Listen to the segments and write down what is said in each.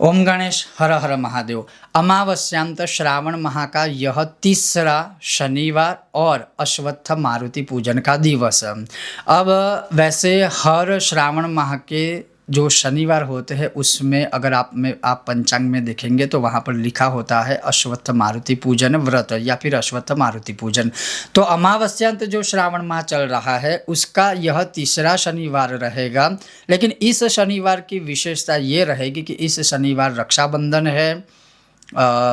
ओम गणेश हर हर महादेव। अमावस्यांत श्रावण माह का यह तीसरा शनिवार और अश्वत्थ मारुति पूजन का दिवस। अब वैसे हर श्रावण माह के जो शनिवार होते हैं उसमें अगर आप पंचांग में देखेंगे तो वहाँ पर लिखा होता है अश्वत्थ मारुति पूजन व्रत या फिर अश्वत्थ मारुति पूजन। तो अमावस्यांत जो श्रावण माह चल रहा है उसका यह तीसरा शनिवार रहेगा। लेकिन इस शनिवार की विशेषता ये रहेगी कि इस शनिवार रक्षाबंधन है,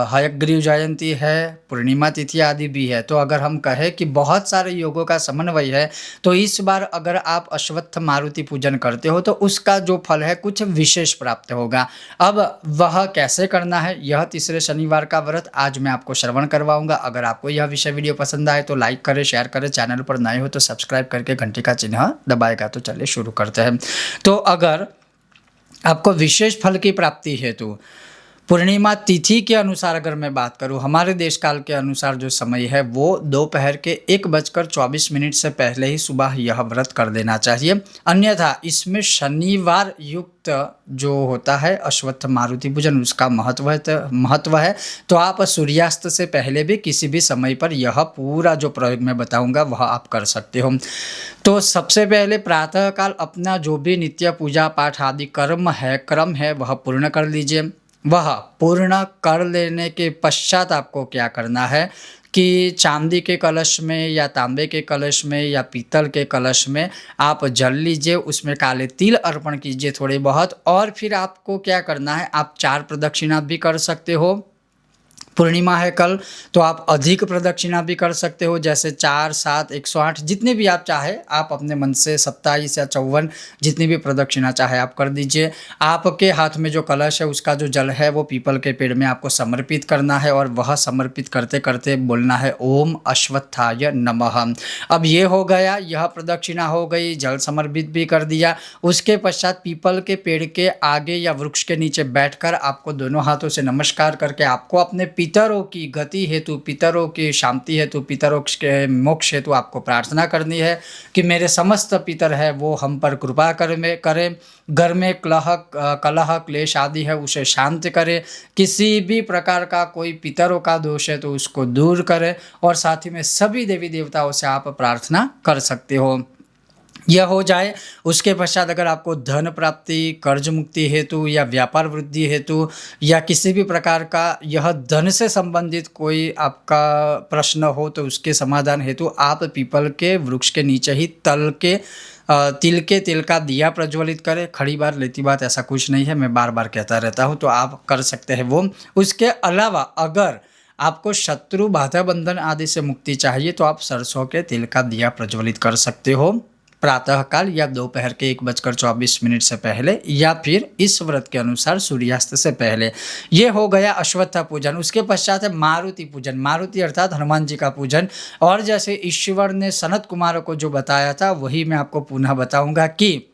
हयग्रीव जयंती है, पूर्णिमा तिथि आदि भी है। तो अगर हम कहें कि बहुत सारे योगों का समन्वय है तो इस बार अगर आप अश्वत्थ मारुति पूजन करते हो तो उसका जो फल है कुछ विशेष प्राप्त होगा। अब वह कैसे करना है, यह तीसरे शनिवार का व्रत आज मैं आपको श्रवण करवाऊंगा। अगर आपको यह विषय वीडियो पसंद आए तो लाइक करें, शेयर करें, चैनल पर नए हो तो सब्सक्राइब करके घंटी का चिन्ह दबाएगा। तो चलिए शुरू करते हैं। तो अगर आपको विशेष फल की प्राप्ति हेतु पूर्णिमा तिथि के अनुसार अगर मैं बात करूं, हमारे देश काल के अनुसार जो समय है वो दोपहर के 1:24 से पहले ही सुबह यह व्रत कर देना चाहिए। अन्यथा इसमें शनिवार युक्त जो होता है अश्वत्थ मारुति पूजन उसका महत्व है। तो आप सूर्यास्त से पहले भी किसी भी समय पर यह पूरा जो प्रयोग मैं बताऊंगा वह आप कर सकते हो। तो सबसे पहले प्रातःकाल अपना जो भी नित्य पूजा पाठ आदि क्रम है वह पूर्ण कर लीजिए। वह पूर्ण कर लेने के पश्चात आपको क्या करना है कि चांदी के कलश में या तांबे के कलश में या पीतल के कलश में आप जल लीजिए, उसमें काले तिल अर्पण कीजिए थोड़े बहुत। और फिर आपको क्या करना है, आप 4 प्रदक्षिणा भी कर सकते हो। पूर्णिमा है कल तो आप अधिक प्रदक्षिणा भी कर सकते हो, जैसे 4, 7, 108 जितने भी आप चाहे आप अपने मन से 27 या 54 जितनी भी प्रदक्षिणा चाहे आप कर दीजिए। आपके हाथ में जो कलश है उसका जो जल है वो पीपल के पेड़ में आपको समर्पित करना है और वह समर्पित करते करते बोलना है ओम अश्वत्थाय नमः। अब ये हो गया, यह प्रदक्षिणा हो गई, जल समर्पित भी कर दिया। उसके पश्चात पीपल के पेड़ के आगे या वृक्ष के नीचे बैठकर आपको दोनों हाथों से नमस्कार करके आपको अपने पितरों की गति हेतु, पितरों की शांति हेतु, पितरों के मोक्ष हेतु आपको प्रार्थना करनी है कि मेरे समस्त पितर है वो हम पर कृपा करें, घर में कलह क्लेश आदि है उसे शांत करें, किसी भी प्रकार का कोई पितरों का दोष है तो उसको दूर करें। और साथ ही में सभी देवी देवताओं से आप प्रार्थना कर सकते हो। यह हो जाए उसके पश्चात अगर आपको धन प्राप्ति, कर्ज मुक्ति हेतु या व्यापार वृद्धि हेतु या किसी भी प्रकार का यह धन से संबंधित कोई आपका प्रश्न हो तो उसके समाधान हेतु आप पीपल के वृक्ष के नीचे ही तिल के तेल का दिया प्रज्वलित करें। खड़ी बात लेती बात ऐसा कुछ नहीं है, मैं बार बार कहता रहता हूँ, तो आप कर सकते हैं वो। उसके अलावा अगर आपको शत्रु बाधा बंधन आदि से मुक्ति चाहिए तो आप सरसों के तेल का दिया प्रज्वलित कर सकते हो प्रातःकाल या दोपहर के 1:24 से पहले या फिर इस व्रत के अनुसार सूर्यास्त से पहले। ये हो गया अश्वत्थ पूजन। उसके पश्चात है मारुति पूजन। मारुति अर्थात हनुमान जी का पूजन। और जैसे ईश्वर ने सनत कुमार को जो बताया था वही मैं आपको पुनः बताऊंगा कि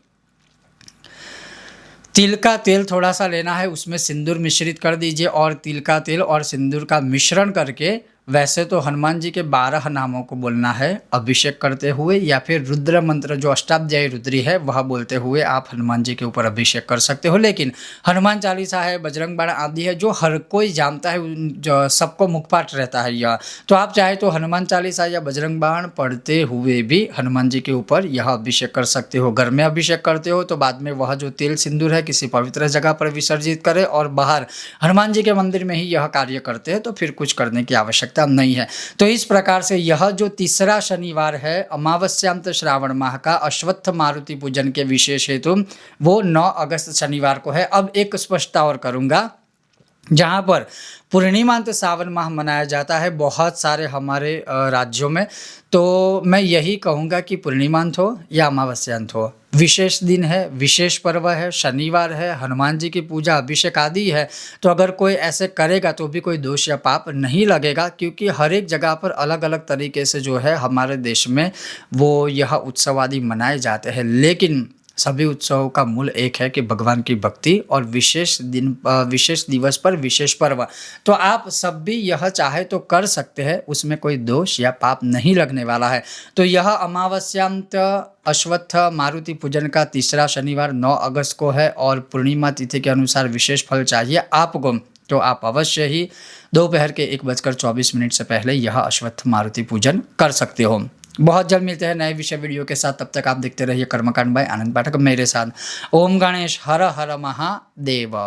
तिल का तेल थोड़ा सा लेना है, उसमें सिंदूर मिश्रित कर दीजिए और तिल का तेल और सिंदूर का मिश्रण करके वैसे तो हनुमान जी के 12 नामों को बोलना है अभिषेक करते हुए या फिर रुद्र मंत्र जो अष्टाध्यायी रुद्री है वह बोलते हुए आप हनुमान जी के ऊपर अभिषेक कर सकते हो। लेकिन हनुमान चालीसा है, बजरंग बाण आदि है जो हर कोई जानता है, जो सबको मुखपाठ रहता है यह, तो आप चाहे तो हनुमान चालीसा या बजरंग बाण पढ़ते हुए भी हनुमान जी के ऊपर यह अभिषेक कर सकते हो। घर में अभिषेक करते हो तो बाद में वह जो तेल सिंदूर है किसी पवित्र जगह पर विसर्जित करें और बाहर हनुमान जी के मंदिर में ही यह कार्य करते हैं तो फिर कुछ करने की आवश्यकता नहीं है। तो इस प्रकार से यह जो तीसरा शनिवार है अमावस्यांत श्रावण माह का अश्वत्थ मारुति पूजन के विशेष हेतु वो 9 अगस्त शनिवार को है। अब एक स्पष्टता और करूंगा, जहाँ पर पूर्णिमांत सावन माह मनाया जाता है बहुत सारे हमारे राज्यों में, तो मैं यही कहूँगा कि पूर्णिमांत हो या अमावस्यांत हो, विशेष दिन है, विशेष पर्व है, शनिवार है, हनुमान जी की पूजा अभिषेक आदि है। तो अगर कोई ऐसे करेगा तो भी कोई दोष या पाप नहीं लगेगा, क्योंकि हर एक जगह पर अलग अलग तरीके से जो है हमारे देश में वो यह उत्सव आदि मनाए जाते हैं। लेकिन सभी उत्सवों का मूल एक है कि भगवान की भक्ति और विशेष दिवस पर विशेष पर्व। तो आप सब भी यह चाहे तो कर सकते हैं, उसमें कोई दोष या पाप नहीं लगने वाला है। तो यह अमावस्यांत अश्वत्थ मारुति पूजन का तीसरा शनिवार 9 अगस्त को है और पूर्णिमा तिथि के अनुसार विशेष फल चाहिए आपको, तो आप अवश्य ही दोपहर के 1:24 से पहले यह अश्वत्थ मारुति पूजन कर सकते हो। बहुत जल्द मिलते हैं नए विषय वीडियो के साथ, तब तक आप देखते रहिए कर्मकांड बाय आनंद पाठक मेरे साथ। ओम गणेश हर हर महादेव।